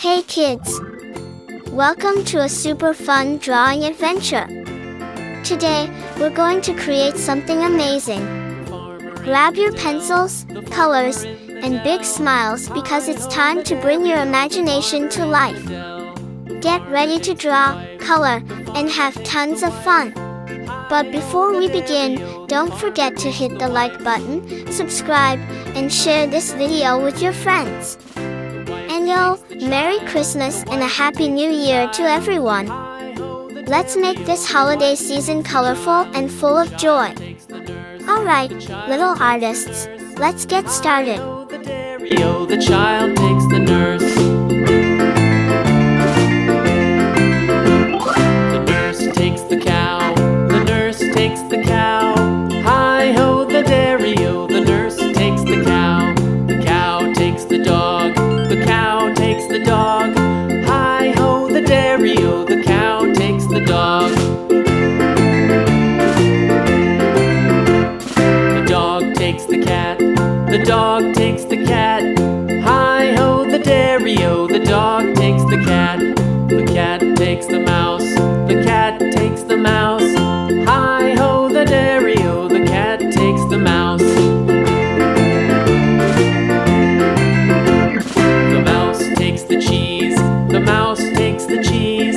Hey kids! Welcome to a super fun drawing adventure. Today, we're going to create something amazing. Grab your pencils, colors, and big smiles because it's time to bring your imagination to life. Get ready to draw, color, and have tons of fun. But before we begin, don't forget to hit the like button, subscribe, and share this video with your friends. And Merry Christmas and a Happy New Year to everyone. Let's make this holiday season colorful and full of joy. Alright, little artists, let's get started. The child takes the nurse. The nurse takes the cow. The nurse takes the cow. Hi-ho, the dairy-o. The nurse takes the cow. The cow takes the dog. The cow takes the dog. Hi-ho, the dairy-o. The cow takes the dog. The dog takes the cat. The dog takes the cat. Hi-ho, the dairy-o. The dog takes the cat. The cat takes the mouse. The cat takes the mouse. Hi-ho, the dairy-o. The cat takes the mouse. The mouse takes the cheese. The mouse takes the cheese.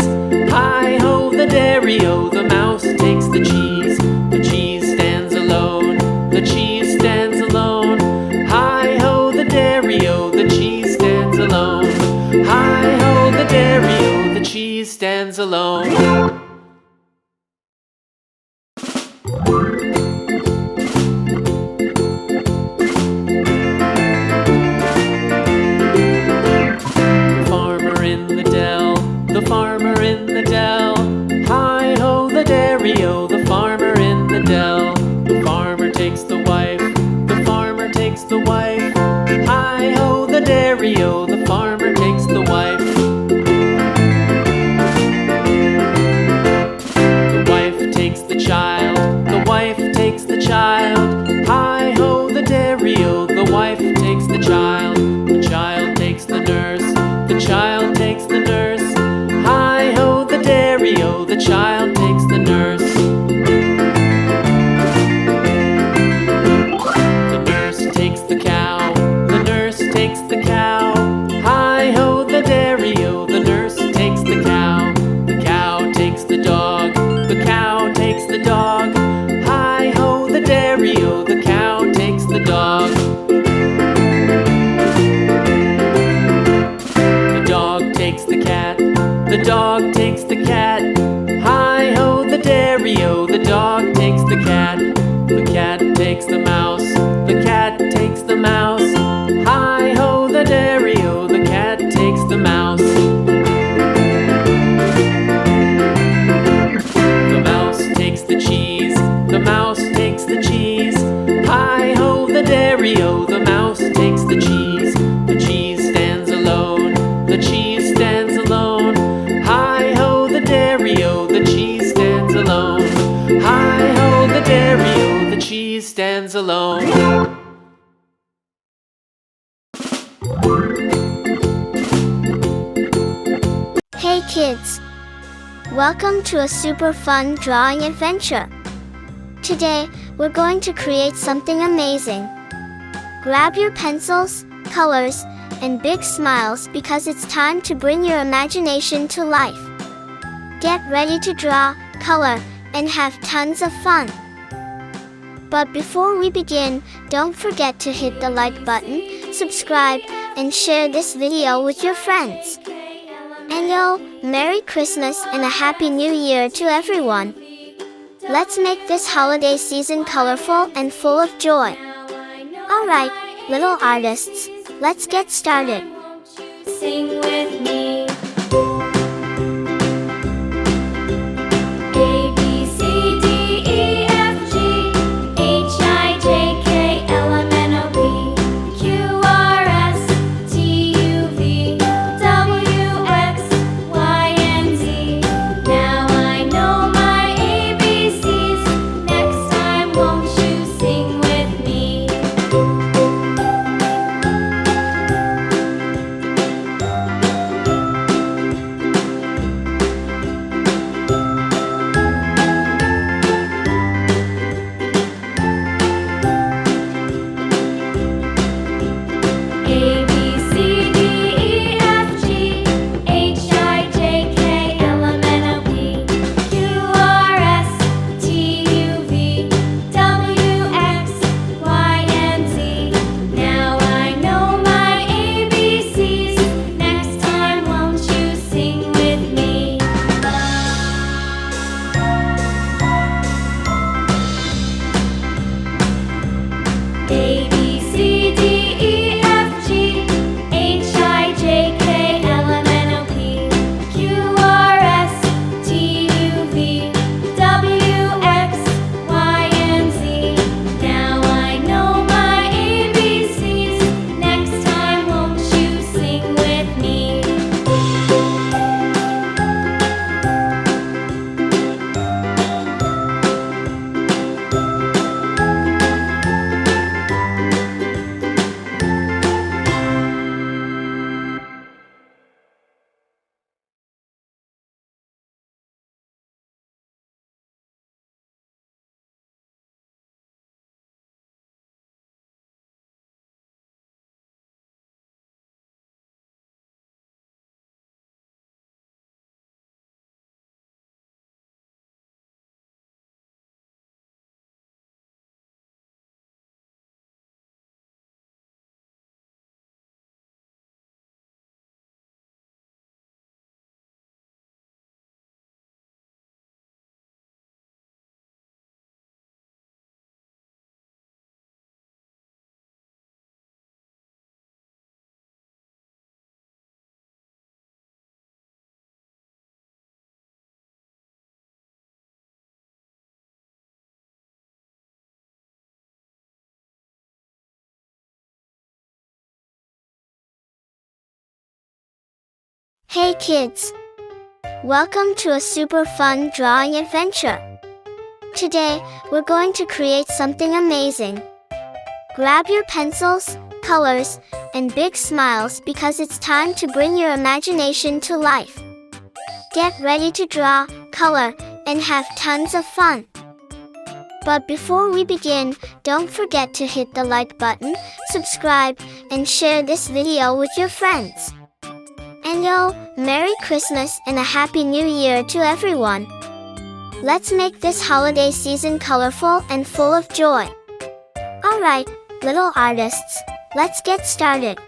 Hi-ho, the dairy-o. The mouse takes the cheese. The cheese stands alone. The cheese stands alone. Hi-ho, the dairy-o. The cheese stands alone. Hi-ho, the dairy-o. The cheese stands alone. The farmer in the dell. Hi-ho, the dairy-o. The farmer in the dell. The farmer takes the wife. The farmer takes the wife. Hi-ho, the dairy-o. The farmer takes the wife. The wife takes the child. The wife takes the child. Hi-ho, the dairy-o. The wife takes the child. The child takes the nurse. The child takes the nurse. Hi-ho, the dairy-o. The child takes the nurse. The nurse takes the cow. The nurse takes the cow. Hi-ho, the dairy-o. The nurse takes the cow. The cow takes the dog. The cow takes the dog. Hi-ho, the dairy-o. The cow takes the dog. The dog takes the cat. The dog takes the cat. Hi-ho, the dairy-o. The dog takes the cat. The cat takes the mouse. The cat takes the mouse. Hi-ho, the dairy-o. The cat takes the mouse. The mouse takes the cheese. The mouse takes the cheese. Hi-ho, the dairy-o. The mouse takes the cheese. The cheese stands alone. The cheese stands alone. Hi-ho, the dairy-o. The cheese stands alone. Hi-ho, the dairy-o. The cheese stands alone. Hey kids! Welcome to a super fun drawing adventure. Today, we're going to create something amazing. Grab your pencils, colors, and big smiles because it's time to bring your imagination to life. Get ready to draw, color, and have tons of fun. But before we begin, don't forget to hit the like button, subscribe, and share this video with your friends. And Merry Christmas and a Happy New Year to everyone. Let's make this holiday season colorful and full of joy. Alright, little artists, let's get started. Sing with me. A, B, C, D, E, F, G, H, I, J, K, L, M, N, O, P, Q, R, S, T, U, V, W, X, Y, and Z. Now I know my ABCs. Next time, won't you sing with me? Hey kids! Welcome to a super fun drawing adventure. Today, we're going to create something amazing. Grab your pencils, colors, and big smiles because it's time to bring your imagination to life. Get ready to draw, color, and have tons of fun. But before we begin, don't forget to hit the like button, subscribe, and share this video with your friends. And Merry Christmas and a Happy New Year to everyone. Let's make this holiday season colorful and full of joy. Alright, little artists, let's get started.